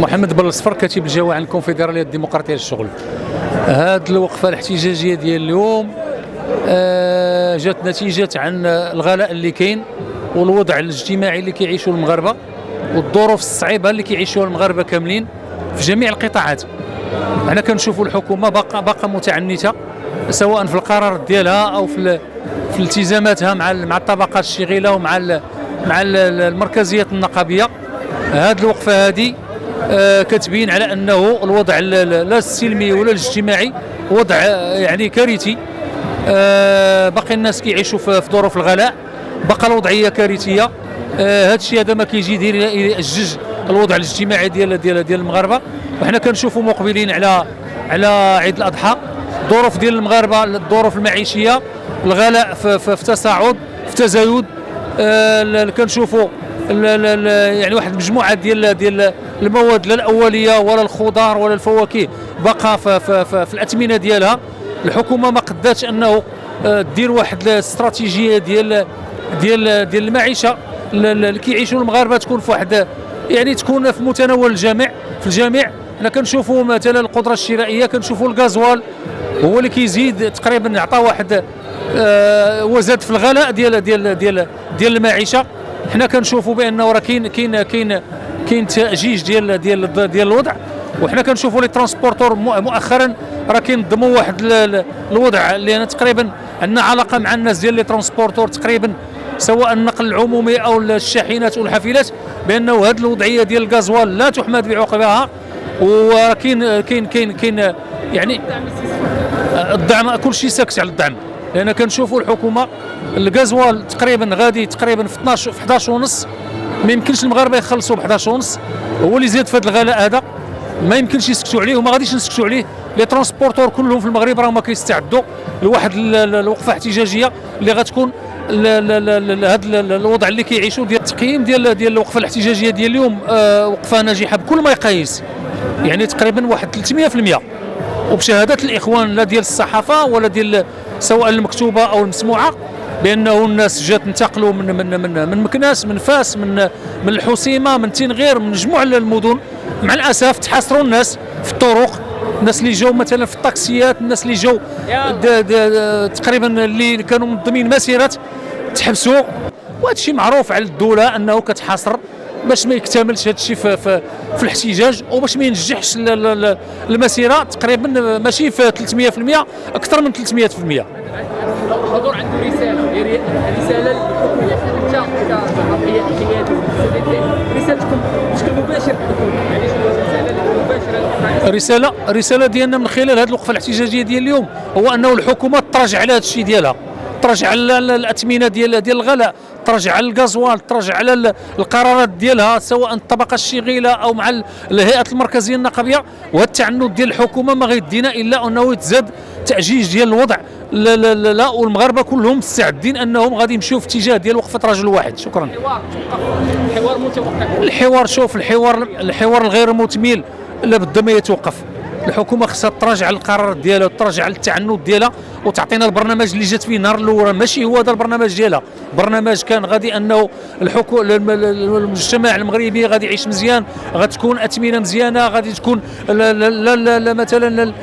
محمد بلصفر كاتب الجوله عن الكونفدراليه الديمقراطيه للشغل. هذه الوقفه الاحتجاجيه ديال اليوم جات نتيجه عن الغلاء اللي كاين والوضع الاجتماعي اللي كيعيشوا المغاربه والظروف الصعيبه اللي كيعيشوها المغاربه كاملين في جميع القطاعات. حنا كنشوفوا الحكومه باقه متعنته سواء في القرار ديالها او في التزاماتها مع الطبقات الشغيله ومع المركزيات النقابيه. هذه الوقفه هذه كتبين على انه الوضع لا السلمي ولا الاجتماعي وضع يعني كارثي. باقي الناس كيعيشوا في ظروف الغلاء، بقى الوضعيه كارثيه. هذا الشيء هذا ما كيجي يدير يأجج الوضع الاجتماعي ديال المغاربه. وحنا كنشوفوا مقبلين على عيد الاضحى، الظروف ديال المغاربه، الظروف المعيشيه، الغلاء في تصاعد في تزايد. كنشوفوا يعني واحد المجموعه ديال المواد لا الاوليه ولا الخضار ولا الفواكه بقى في الاثمنه ديالها. الحكومه ما قداتش انه دير واحد الاستراتيجيه ديال المعيشه اللي كيعيشوا المغاربه تكون في واحد يعني تكون في متناول الجميع في الجميع. حنا كنشوفوا مثلا القدره الشرائيه، كنشوفوا الغازوال هو اللي كيزيد تقريبا عطى واحد وزاد في الغلاء ديال المعيشه. حنا كنشوفوا بانه راه كاين تاجيج ديال الوضع. وحنا كنشوفوا لي ترانسبورتور مؤخرا راه كينظموا واحد الوضع اللي انا تقريبا عندنا علاقه مع الناس ديال لي ترانسبورتور تقريبا سواء النقل العمومي او الشاحنات والحافلات بانه هذه الوضعيه ديال الغازوال لا تحمد بعقبها. وكاين كاين يعني الدعم كل شيء ساكت على الدعم، لان كنشوفوا الحكومه الغازوال تقريبا غادي تقريبا في 12 في 11 ونص. ما يمكنش المغاربه يخلصوا ب 11 ونص، هو اللي زاد في هذا الغلاء هذا ما يمكنش يسكتوا عليه وما غاديش نسكتوا عليه. لي ترونسبورتور كلهم في المغرب راهم كيستعدوا لواحد الوقفه احتجاجيه اللي غتكون هذا الوضع اللي كيعيشوا ديال التقييم ديال الوقفه الاحتجاجيه ديال اليوم. وقفه ناجحه بكل ما يقايس، يعني تقريبا واحد 300%، وبشهاده الاخوان لا ديال الصحافه ولا ديال سواء المكتوبه او المسموعه، بانه الناس جات انتقلوا من مكناس، من فاس، من الحسيمه، من تنغير، من مجموع المدن. مع الاسف تحاصروا الناس في الطرق، الناس اللي جاوا مثلا في الطاكسيات، الناس اللي جاوا تقريبا اللي كانوا منظمين مسيرات تحبسوا. وهذا الشيء معروف على الدوله انه كتحاصر باش ما يكتملش هذا الشيء في الاحتجاج وباش ما ينجحش المسيره تقريبا ماشي في 300%، اكثر من 300%. الحضور عنده رساله للحكومه انت كعضويه القيادي رسالتكم بشكل مباشر يعني رساله مباشره الرساله ديالنا من خلال هذه الوقفه الاحتجاجيه ديال اليوم هو انه الحكومه تراجع على هذا الشيء ديالها، تراجع على الاثمنه ديال الغلاء، تراجع على الغازوال، تراجع على القرارات ديالها سواء الطبقه الشغيله او مع الهيئات المركزيه النقابيه. وهذا التعنت ديال الحكومه ما غيدينا الا انه يتزاد تاجيج ديال الوضع. لا والمغاربه كلهم مستعدين انهم غادي يمشيو في اتجاه ديال وقفه رجل واحد. شكرا. الحوار متوقف. الحوار شوف الحوار الغير مثمل لابد ما يتوقف. الحكومه خصها تراجع على القرارات ديالها وتراجع على التعنت ديالها وتعطينا البرنامج اللي جات فيه نهار الاول. ماشي هو هذا البرنامج ديالها، برنامج كان غادي انه المجتمع المغربي غادي يعيش مزيان، غتكون اثمنه مزيانه، غادي تكون لا مثلا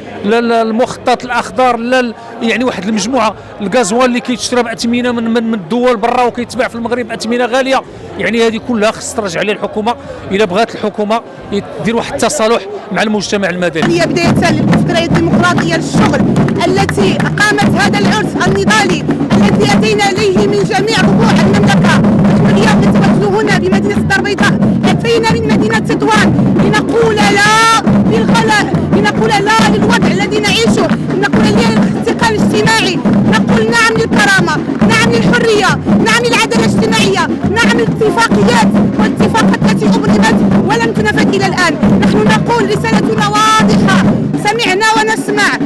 المخطط الاخضر، لا يعني واحد المجموعه الغازوال اللي كيتشرى باثمنه من الدول برا وكيتباع في المغرب باثمنه غاليه. يعني هذه كلها خص ترجع عليها الحكومه الا بغات الحكومه دير واحد التصالح مع المجتمع المدني. هي بدايه للكونفدراليه الديمقراطيه للشغل التي اقامت هذا العرس النضالي الذي اتينا اليه من جميع ربوع المملكه. واليوم نتواجد هنا بمدينه الدار البيضاء، اتينا من مدينه تطوان لنقول لا للغلاء، لنقول لا للوضع الذي نعيشه، نقول لا للاحتقان الاجتماعي، نقول نعم للكرامه، نعم للحريه، نعم للعداله الاجتماعيه، نعم للاتفاقيات والاتفاقات التي ابرمت ولم تنفذ الى الان. نحن نقول رسالتنا واضحه، سمعنا ونسمع،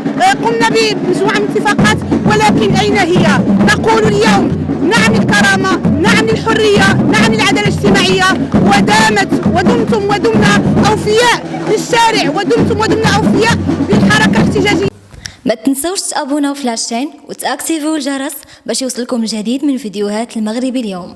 قمنا بمجموعه من الاتفاقات، ولكن اين هي؟ نقول اليوم نعم للكرامه، نعم للحريه، نعم للعداله الاجتماعيه، ودمتم ودمنا اوفياء للشارع، ودمتم ودمنا اوفياء للحركه الاحتجاجيه. ما تنسوش تابوناو في لاشين وتاكتيفيو الجرس باش يوصلكم الجديد من فيديوهات المغربي اليوم.